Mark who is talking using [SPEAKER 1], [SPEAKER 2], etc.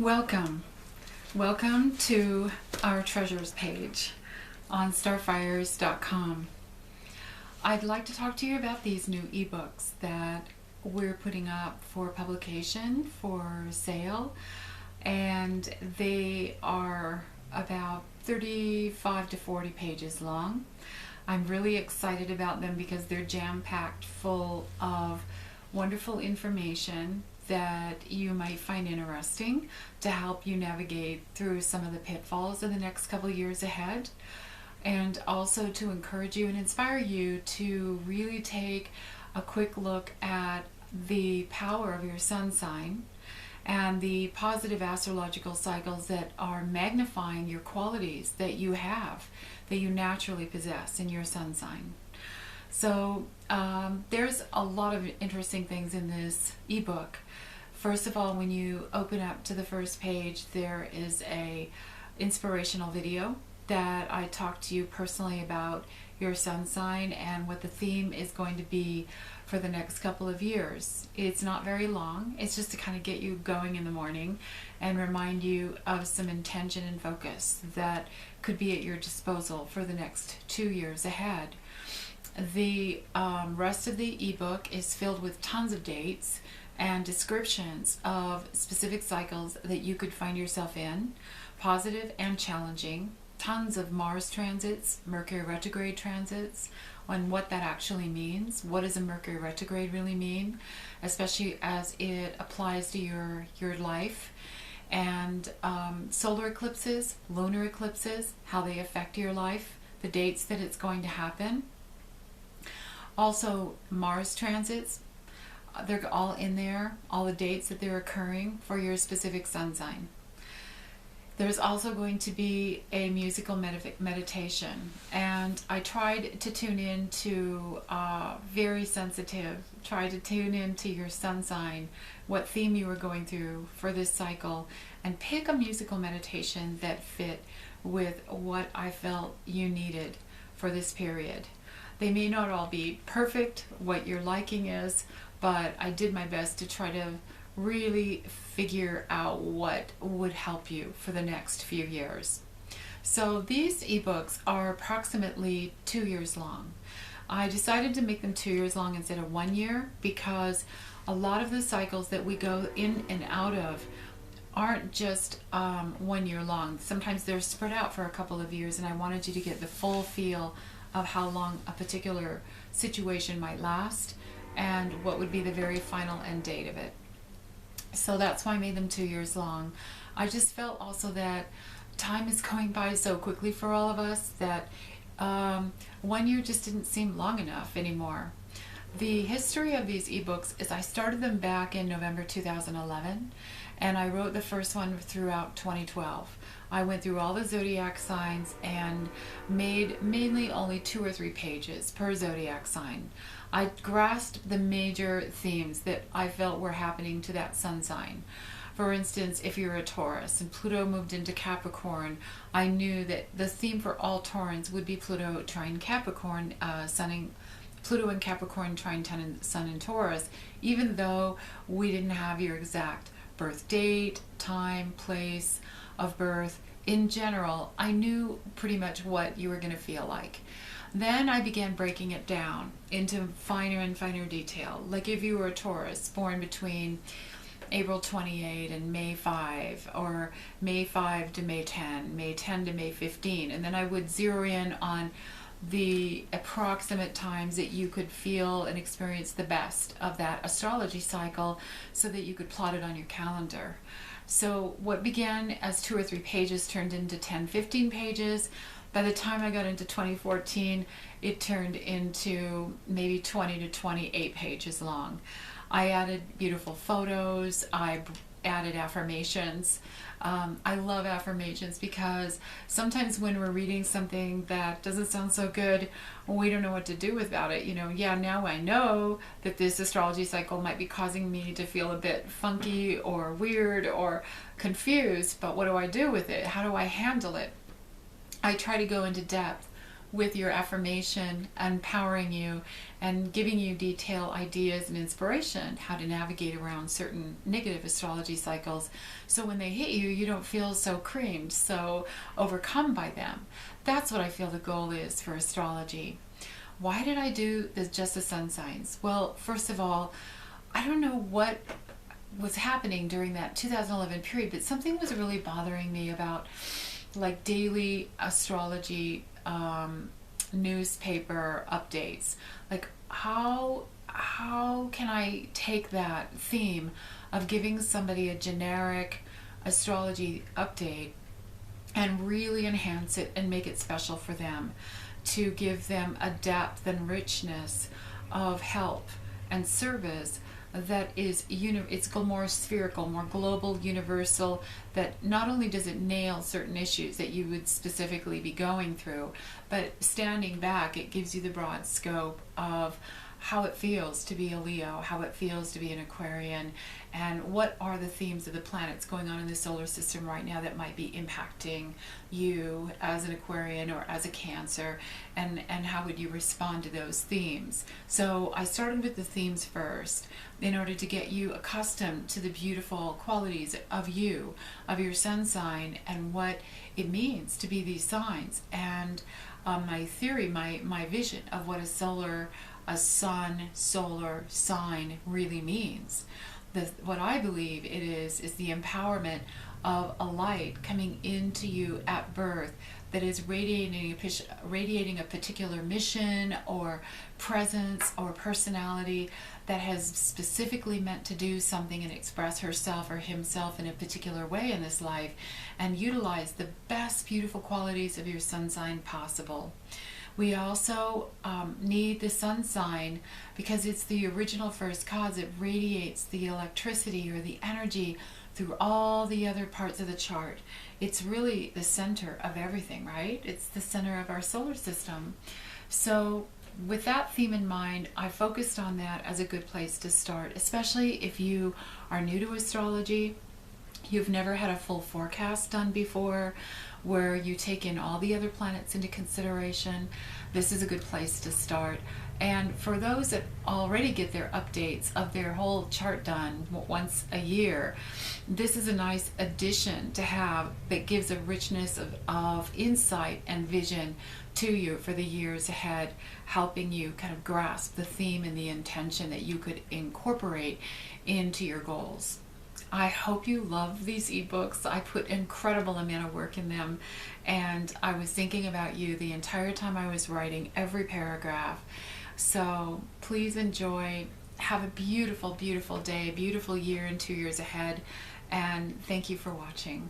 [SPEAKER 1] Welcome. Welcome to our treasures page on starfires.com. I'd like to talk to you about these new ebooks that we're putting up for publication, for sale, and they are about 35 to 40 pages long. I'm really excited about them because they're jam-packed full of wonderful information that you might find interesting to help you navigate through some of the pitfalls in the next couple of years ahead, and also to encourage you and inspire you to really take a quick look at the power of your sun sign and the positive astrological cycles that are magnifying your qualities that you have, that you naturally possess in your sun sign. So there's a lot of interesting things in this ebook. First of all, when you open up to the first page, there is a inspirational video that I talk to you personally about your sun sign and what the theme is going to be for the next couple of years. It's not very long. It's just to kind of get you going in the morning and remind you of some intention and focus that could be at your disposal for the next 2 years ahead. The rest of the ebook is filled with tons of dates and descriptions of specific cycles that you could find yourself in, positive and challenging, tons of Mars transits, Mercury retrograde transits, on what that actually means. What does a Mercury retrograde really mean, especially as it applies to your life, and solar eclipses, lunar eclipses, how they affect your life, the dates that it's going to happen. Also, Mars transits, they're all in there, all the dates that they're occurring for your specific sun sign. There's also going to be a musical meditation, and I tried to tune in to very sensitive, try to tune into your sun sign, what theme you were going through for this cycle, and pick a musical meditation that fit with what I felt you needed for this period. They may not all be perfect, what your liking is, but I did my best to try to really figure out what would help you for the next few years. So these ebooks are approximately 2 years long. I decided to make them 2 years long instead of 1 year because a lot of the cycles that we go in and out of aren't just 1 year long. Sometimes they're spread out for a couple of years, and I wanted you to get the full feel of how long a particular situation might last and what would be the very final end date of it. So that's why I made them 2 years long. I just felt also that time is going by so quickly for all of us that 1 year just didn't seem long enough anymore. The history of these ebooks is I started them back in November 2011, and I wrote the first one throughout 2012. I went through all the zodiac signs and made mainly only 2 or 3 pages per zodiac sign. I grasped the major themes that I felt were happening to that sun sign. For instance, if you're a Taurus and Pluto moved into Capricorn, I knew that the theme for all Taurans would be Pluto trine Capricorn, Pluto and Capricorn trine Sun in Taurus, even though we didn't have your exact birth date, time, place of birth. In general, I knew pretty much what you were going to feel like. Then I began breaking it down into finer and finer detail. Like if you were a Taurus born between April 28 and May 5, or May 5 to May 10, May 10 to May 15, and then I would zero in on the approximate times that you could feel and experience the best of that astrology cycle so that you could plot it on your calendar. So what began as 2 or 3 pages turned into 10, 15 pages. By the time I got into 2014, it turned into maybe 20 to 28 pages long. I added beautiful photos, I added affirmations. I love affirmations because sometimes when we're reading something that doesn't sound so good, we don't know what to do about it. You know, yeah, now I know that this astrology cycle might be causing me to feel a bit funky or weird or confused, but what do I do with it? How do I handle it? I try to go into depth with your affirmation, empowering you and giving you detailed ideas and inspiration how to navigate around certain negative astrology cycles, so when they hit you, you don't feel so creamed, so overcome by them. That's what I feel the goal is for astrology. Why did I do this, just the sun signs? Well, first of all, I don't know what was happening during that 2011 period, but something was really bothering me about like daily astrology newspaper updates. Like how can I take that theme of giving somebody a generic astrology update and really enhance it and make it special for them, to give them a depth and richness of help and service that is it's more spherical, more global, universal, that not only does it nail certain issues that you would specifically be going through, but standing back, it gives you the broad scope of how it feels to be a Leo, how it feels to be an Aquarian, and what are the themes of the planets going on in the solar system right now that might be impacting you as an Aquarian or as a Cancer, and how would you respond to those themes. So I started with the themes first in order to get you accustomed to the beautiful qualities of you, of your sun sign, and what it means to be these signs, and my theory, my vision of what a sun solar sign really means. What I believe it is the empowerment of a light coming into you at birth that is radiating a particular mission or presence or personality that has specifically meant to do something and express herself or himself in a particular way in this life, and utilize the best beautiful qualities of your sun sign possible. We also need the sun sign because it's the original first cause. It radiates the electricity or the energy through all the other parts of the chart. It's really the center of everything, right? It's the center of our solar system. So with that theme in mind, I focused on that as a good place to start, especially if you are new to astrology, you've never had a full forecast done before, where you take in all the other planets into consideration. This is a good place to start. And for those that already get their updates of their whole chart done once a year, this is a nice addition to have that gives a richness of insight and vision to you for the years ahead, helping you kind of grasp the theme and the intention that you could incorporate into your goals. I hope you love these ebooks. I put incredible amount of work in them, and I was thinking about you the entire time I was writing every paragraph. So please enjoy. Have a beautiful, beautiful day, beautiful year and 2 years ahead, and thank you for watching.